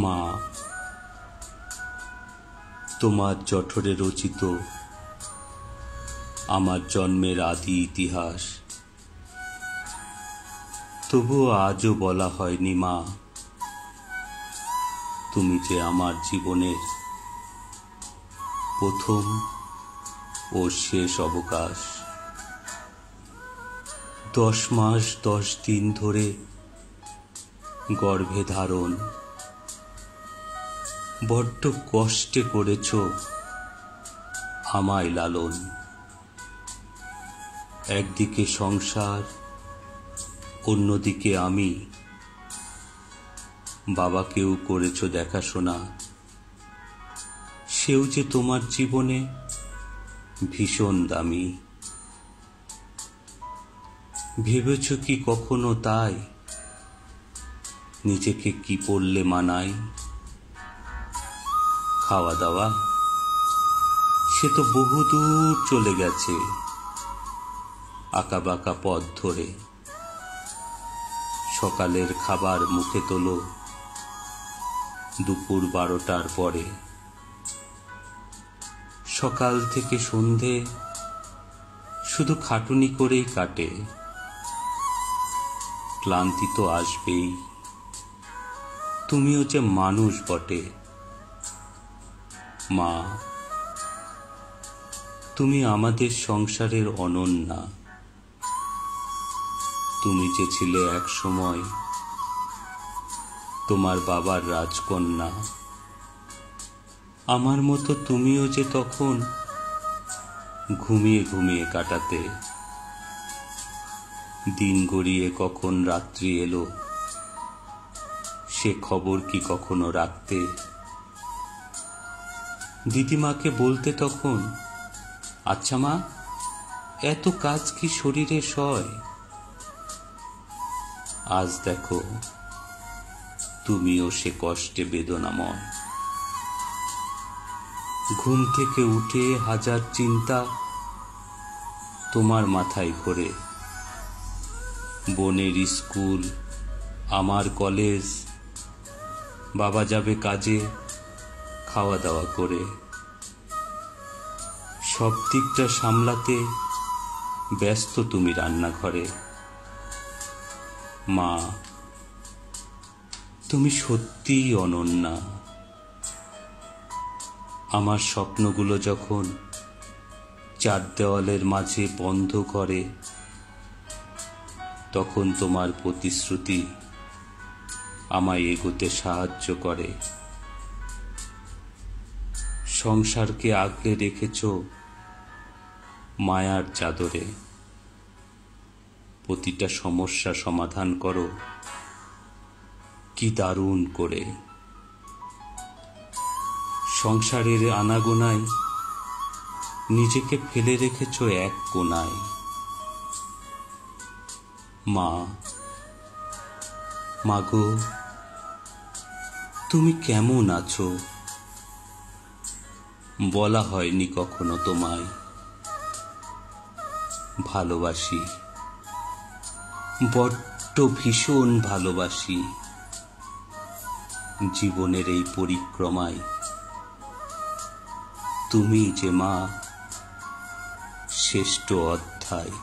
মা, তোমার জঠরে রচিত আমার জন্মের আদি ইতিহাস তবুও আজও বলা হয়নি মা, তুমি যে আমার জীবনের প্রথম ও শেষ অবকাশ। 10 মাস 10 দিন ধরে গর্ভে ধারণ, বড্ড কষ্টে করেছ আমায় লালন। একদিকে সংসার, অন্যদিকে আমি, বাবাকেও করেছ দেখাশোনা। সেও যে তোমার জীবনে ভীষণ দামি। ভেবেছ কি কখনো তাই নিজেকে কি পড়লে মানায়? খাওয়া দাওয়া সে তো বহুদূর চলে গেছে আঁকাবাঁকা পথ ধরে। সকালের খাবার মুখে তোলো দুপুর 12টার পরে। সকাল থেকে সন্ধে শুধু খাটুনি করেই কাটে। ক্লান্তি তো আসবেই, তুমিও যে মানুষ বটে। মা, তুমি আমাদের সংসারের অনন্যা। তুমি যে ছিলে এক সময় তোমার বাবার রাজকন্যা, আমার মতো তুমিও যে তখন ঘুমিয়ে ঘুমিয়ে কাটাতে। দিন গড়িয়ে কখন রাত্রি এলো সে খবর কি কখনো রাখতে? দিদিমাকে বলতে তখন, আচ্ছা মা, এত কাজ কি শরীরে সয়? আজ দেখো তুমিও সে কষ্টে বেদনাময়। ঘুম থেকে উঠে হাজার চিন্তা তোমার মাথায় ঘোরে। বোনের স্কুল, আমার কলেজ, বাবা যাবে কাজে, খাওয়া দাওয়া করে। সব দিকটা সামলাতে ব্যস্ত তুমি রান্নাঘরে। মা, তুমি সত্যিই অনন্যা। আমার স্বপ্নগুলো যখন 4 দেওয়ালের মাঝে বন্ধ করে, তখন তোমার প্রতিশ্রুতি আমায় এগোতে সাহায্য করে। সংসারকে আগলে রেখেছ মায়ার চাদরে। প্রতিটা সমস্যা সমাধান করো কি দারুণ করে। সংসারের আনাগোনায় নিজেকে ফেলে রেখেছ এক কোণায়। মা, মাগো, তুমি কেমন আছো? বলা হয়নি কখনো তোমায়। ভালোবাসি, বড্ড ভীষণ ভালোবাসি। জীবনের এই পরিক্রমায় তুমি যে মা শ্রেষ্ঠ অধ্যায়।